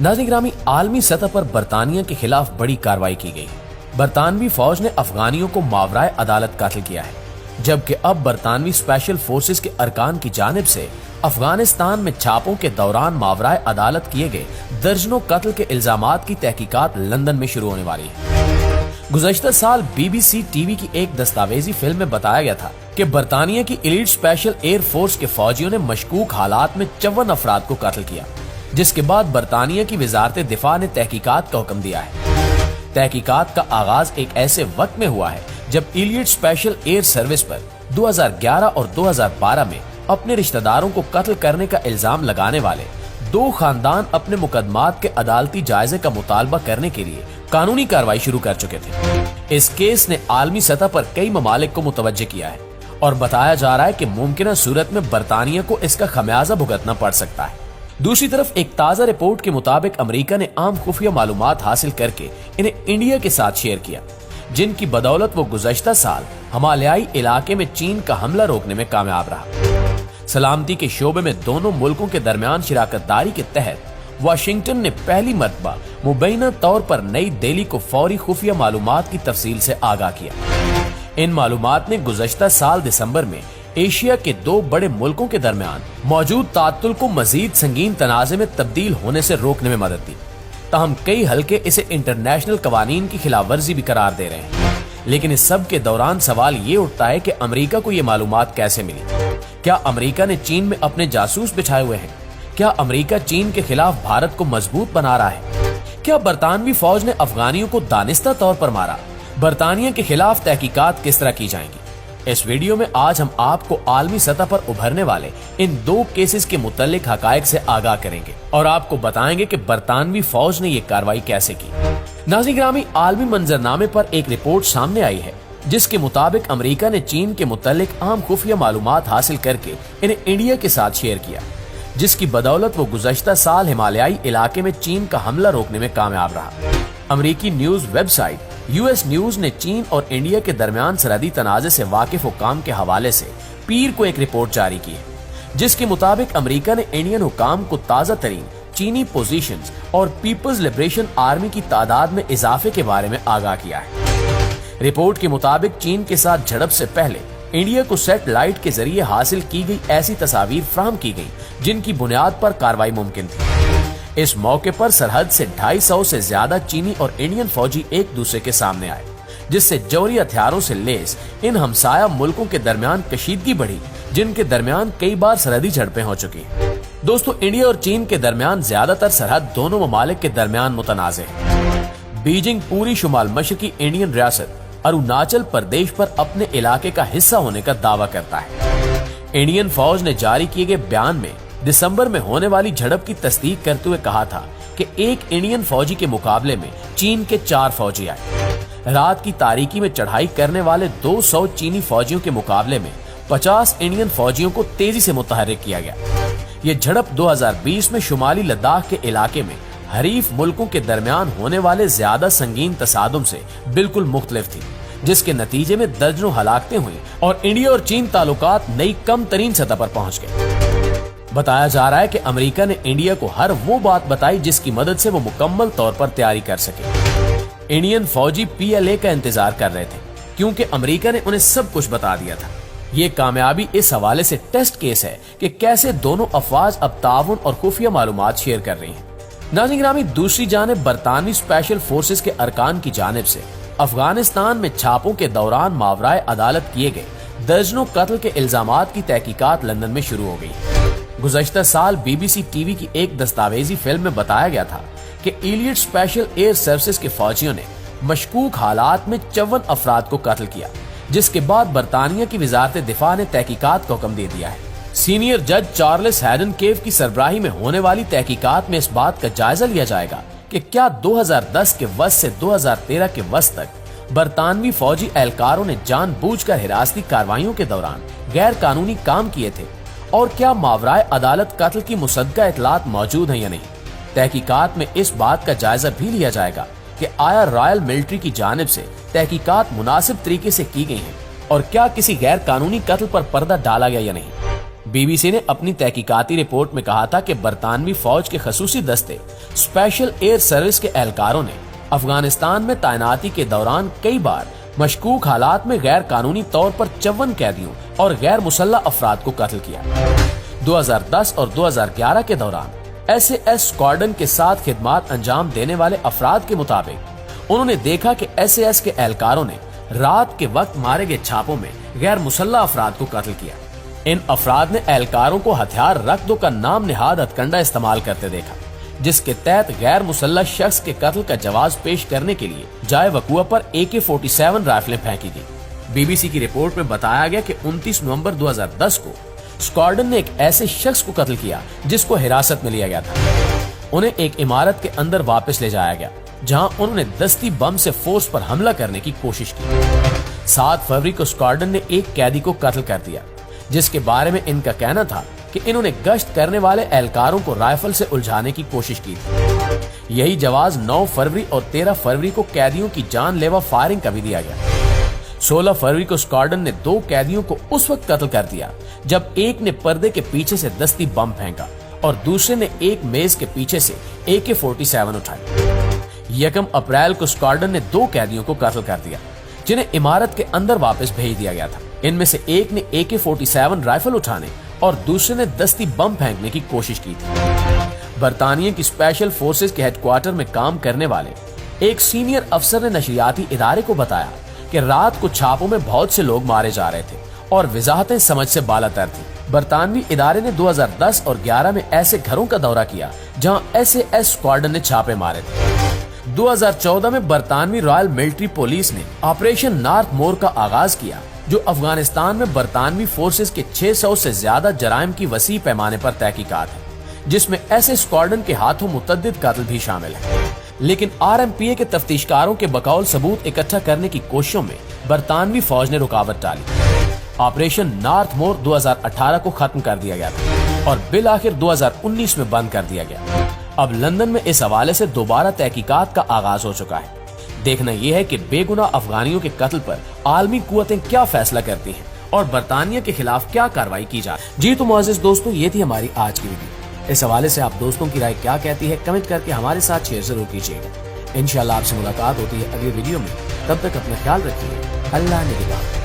नाज़रीन ग्रामी, आलमी सतह पर बरतानिया के खिलाफ बड़ी कार्रवाई की गई। बरतानवी फौज ने अफगानियों को मावराए अदालत कातिल किया है, जबकि अब बरतानवी स्पेशल फोर्सेस के अरकान की जानिब से अफगानिस्तान में छापों के दौरान मावराए अदालत किए गए दर्जनों कत्ल के इल्जामात की तहकीकात लंदन में शुरू होने वाली है। गुज़श्ता साल BBC टीवी की एक दस्तावेजी फिल्म में बताया गया था कि बरतानिया की एलीट स्पेशल एयर फोर्स के फौजियों ने मशकूक हालात में 54 अफराद को कत्ल किया, जिसके बाद बरतानिया की वजारत दिफा ने तहकीकात का हुक्म दिया है। तहकीकात का आगाज एक ऐसे वक्त में हुआ है जब एलीट स्पेशल एयर सर्विस पर 2011 और 2012 में अपने रिश्तेदारों को कत्ल करने का इल्जाम लगाने वाले दो खानदान अपने मुकदमात के अदालती जायजे का मुतालबा करने के लिए कानूनी कार्रवाई शुरू कर चुके थे। इस केस ने आलमी सतह पर कई ममालिक को मुतवज्जे किया है और बताया जा रहा है कि मुमकिन सूरत में बरतानिया को इसका खमियाजा भुगतना पड़ सकता है। दूसरी तरफ एक ताजा रिपोर्ट के मुताबिक अमेरिका ने आम खुफिया मालूमात हासिल करके इन्हें इंडिया के साथ शेयर किया, जिनकी बदौलत वो गुज़श्ता साल हिमालयाई इलाके में चीन का हमला रोकने में कामयाब रहा। सलामती के शोबे में दोनों मुल्कों के दरमियान शिराकतदारी के तहत वाशिंगटन ने पहली मर्तबा मुबैना तौर पर नई दिल्ली को फौरी खुफिया मालूमात की तफसील से आगाह किया। इन मालूमात ने गुज़श्ता साल दिसंबर में एशिया के दो बड़े मुल्कों के दरमियान मौजूद तातुल को मजीद संगीन तनाज़े में तब्दील होने से रोकने में मदद दी। ताहम कई हल्के इसे इंटरनेशनल कवानीन की खिलाफ वर्जी भी करार दे रहे हैं। लेकिन इस सब के दौरान सवाल ये उठता है कि अमेरिका को ये मालूमात कैसे मिली? क्या अमेरिका ने चीन में अपने जासूस बिछाए हुए हैं? क्या अमेरिका चीन के खिलाफ भारत को मजबूत बना रहा है? क्या बरतानवी फौज ने अफगानियों को दानिस्ता तौर पर मारा? बरतानिया के खिलाफ तहकीकात किस तरह की जाएंगी? इस वीडियो में आज हम आपको आलमी सतह पर उभरने वाले इन दो केसेस के मुतल्लिक हकायक से आगाह करेंगे और आपको बताएंगे कि बरतानवी फौज ने ये कार्रवाई कैसे की। नाज़रीन ग्रामी, आलमी मंजरनामे पर एक रिपोर्ट सामने आई है जिसके मुताबिक अमेरिका ने चीन के मुतल्लिक आम खुफिया मालूमात हासिल करके इन्हें इंडिया के साथ शेयर किया, जिसकी बदौलत वो गुज़श्ता साल हिमालयाई इलाके में चीन का हमला रोकने में कामयाब रहा। अमेरिकी न्यूज वेबसाइट US न्यूज ने चीन और इंडिया के दरमियान सरहदी तनाज़े से वाकिफ हुकाम के हवाले से पीर को एक रिपोर्ट जारी की है, जिसके मुताबिक अमेरिका ने इंडियन हुकाम को ताज़ा तरीन चीनी पोजीशंस और पीपल्स लिबरेशन आर्मी की तादाद में इजाफे के बारे में आगाह किया है। रिपोर्ट के मुताबिक चीन के साथ झड़प से पहले इंडिया को सैटेलाइट के जरिए हासिल की गई ऐसी तस्वीर फराहम की गई जिनकी बुनियाद पर कार्रवाई मुमकिन थी। इस मौके पर सरहद से 250 से ज्यादा चीनी और इंडियन फौजी एक दूसरे के सामने आए, जिससे जौहरी हथियारों से लैस इन हमसाया मुल्कों के दरमियान कशीदगी बढ़ी, जिनके दरमियान कई बार सरहदी झड़पें हो चुकी हैं। दोस्तों, इंडिया और चीन के दरमियान ज्यादातर सरहद दोनों ममालिक के दरमियान मुतनाज़े है। बीजिंग पूरी शुमाल मशरकी इंडियन रियासत अरुणाचल प्रदेश पर अपने इलाके का हिस्सा होने का दावा करता है। इंडियन फौज ने जारी किए गए बयान में दिसंबर में होने वाली झड़प की तस्दीक करते हुए कहा था कि एक इंडियन फौजी के मुकाबले में चीन के 4 फौजी आए। रात की तारीकी में चढ़ाई करने वाले 200 चीनी फौजियों के मुकाबले में 50 इंडियन फौजियों को तेजी से मुतहर्रिक किया गया। ये झड़प 2020 में शुमाली लद्दाख के इलाके में हरीफ मुल्कों के दरमियान होने वाले ज्यादा संगीन तसादुम से बिल्कुल मुख्तलिफ थी, जिसके नतीजे में दर्जनों हलाकतें हुई और इंडिया और चीन ताल्लुकात नई कम तरीन सतह पर पहुंच गए। बताया जा रहा है कि अमेरिका ने इंडिया को हर वो बात बताई जिसकी मदद से वो मुकम्मल तौर पर तैयारी कर सके। इंडियन फौजी PLA का इंतजार कर रहे थे क्योंकि अमेरिका ने उन्हें सब कुछ बता दिया था। ये कामयाबी इस हवाले से टेस्ट केस है कि कैसे दोनों अफवाज अब ताउन और खुफिया मालूमात शेयर कर रही हैं। नाज़रीन ग्रामी, दूसरी जानिब बरतानवी स्पेशल फोर्सेस के अरकान की जानिब से अफगानिस्तान में छापों के दौरान मावराए अदालत किए गए दर्जनों कत्ल के इल्जामात की तहकीकात लंदन में शुरू हो गई। गुज़श्ता साल BBC टीवी की एक दस्तावेजी फिल्म में बताया गया था कि एलीट स्पेशल एयर सर्विसेज के फौजियों ने मशकूक हालात में 54 अफराद को कत्ल किया, जिसके बाद बरतानिया की वजारत दिफा ने तहकीकात का हुक्म दे दिया है। सीनियर जज चार्ल्स हैडन केव की सरबराही में होने वाली तहकीकात में इस बात का जायजा लिया जाएगा कि क्या 2010 के वस्त से 2013 के वस्त तक बरतानवी फौजी एहलकारों ने जानबूझकर हिरासती कार्रवाइयों के दौरान गैर कानूनी काम किए थे और क्या मावराए अदालत कत्ल की मुसद्दका इतलात मौजूद है या नहीं। तहकीकात में इस बात का जायजा भी लिया जाएगा कि आया रॉयल मिलिट्री की जानिब से तहकीकात मुनासिब तरीके से की गई हैं और क्या किसी गैर कानूनी कत्ल पर पर्दा डाला गया या नहीं। BBC ने अपनी तहकीकाती रिपोर्ट में कहा था कि बरतानवी फौज के खसूसी दस्ते स्पेशल एयर सर्विस के एहलकारों ने अफगानिस्तान में तैनाती के दौरान कई बार मशकूक हालात में गैर कानूनी तौर पर 54 कैदियों और गैर मुसल्लह अफराद को कत्ल किया। 2010 और 2011 के दौरान SAS स्क्वाड्रन के साथ खिदमात अंजाम देने वाले अफराद के मुताबिक उन्होंने देखा कि SAS के एहलकारों ने रात के वक्त मारे गए छापों में गैर मुसल्लह अफराद को कत्ल किया। इन अफराद ने एहलकारों को हथियार रख दो का नाम निहाद हथकंडा इस्तेमाल करते देखा, जिसके तहत गैर मुसल्लह शख्स के कत्ल का जवाब पेश करने के लिए जाए वकुआ पर AK-47 राइफलें फेंकी गई। BBC की रिपोर्ट में बताया गया कि 29 नवंबर 2010 को स्क्वाड्रन ने एक ऐसे शख्स को कत्ल किया जिसको हिरासत में लिया गया था। उन्हें एक इमारत के अंदर वापस ले जाया गया, जहां उन्होंने दस्ती बम से फोर्स पर हमला करने की कोशिश की। 7 फरवरी को स्क्वाड्रन ने एक कैदी को कत्ल कर दिया, जिसके बारे में इनका कहना था कि इन्होंने गश्त करने वाले एहलकारों को राइफल से उलझाने की कोशिश की थी। यही जवाब 9 फरवरी और 13 फरवरी को कैदियों की जानलेवा फायरिंग का भी दिया गया। 16 फरवरी को स्क्वाड्रन ने 2 कैदियों को उस वक्त कत्ल कर दिया जब एक ने पर्दे के पीछे से दस्ती बम फेंका और दूसरे ने एक मेज के पीछे से AK-47 उठाई। 1 अप्रैल को स्क्वाड्रन ने 2 कैदियों को कत्ल कर दिया, जिन्हें इमारत के अंदर वापस भेज दिया गया था। इनमें से एक ने AK-47 राइफल उठाने और दूसरे ने दस्ती बम फेंकने की कोशिश की थी। बरतानिया की स्पेशल फोर्सेस के हेडक्वार्टर में काम करने वाले एक सीनियर अफसर ने नशरियाती इदारे को बताया कि रात को छापों में बहुत से लोग मारे जा रहे थे और वजाहतें समझ से बालातर थी। बरतानवी इदारे ने 2010 और 11 में ऐसे घरों का दौरा किया जहां SAS स्क्वाड्रन ने छापे मारे थे। 2014 में बरतानवी रॉयल मिलिट्री पुलिस ने ऑपरेशन नॉर्थ मोर का आगाज किया, जो अफगानिस्तान में बरतानवी फोर्सेस के 600 से ज्यादा जराइम की वसी पैमाने पर तहकीकात है, जिसमें ऐसे स्क्वाड्रन के हाथों मुतद्दिद कत्ल भी शामिल है। लेकिन RMPA के तफ्तीशकारों के बकौल सबूत इकट्ठा करने की कोशिशों में बरतानवी फौज ने रुकावट डाली। ऑपरेशन नॉर्थ मोर 2018 को खत्म कर दिया गया था और बिल आखिर 2019 में बंद कर दिया गया। अब लंदन में इस हवाले से दोबारा तहकीकात का आगाज हो चुका है। देखना यह है कि बेगुनाह अफगानियों के कत्ल पर आलमी कुव्वतें क्या फैसला करती हैं और बरतानिया के खिलाफ क्या कार्रवाई की जाए। जी तो मुअज़्ज़िज़ दोस्तों, ये थी हमारी आज की वीडियो। इस हवाले से आप दोस्तों की राय क्या कहती है, कमेंट करके हमारे साथ शेयर जरूर कीजिएगा। इंशाल्लाह आपसे मुलाकात होती है अगली वीडियो में। तब तक अपना ख्याल रखिए। अल्लाह निगहबान।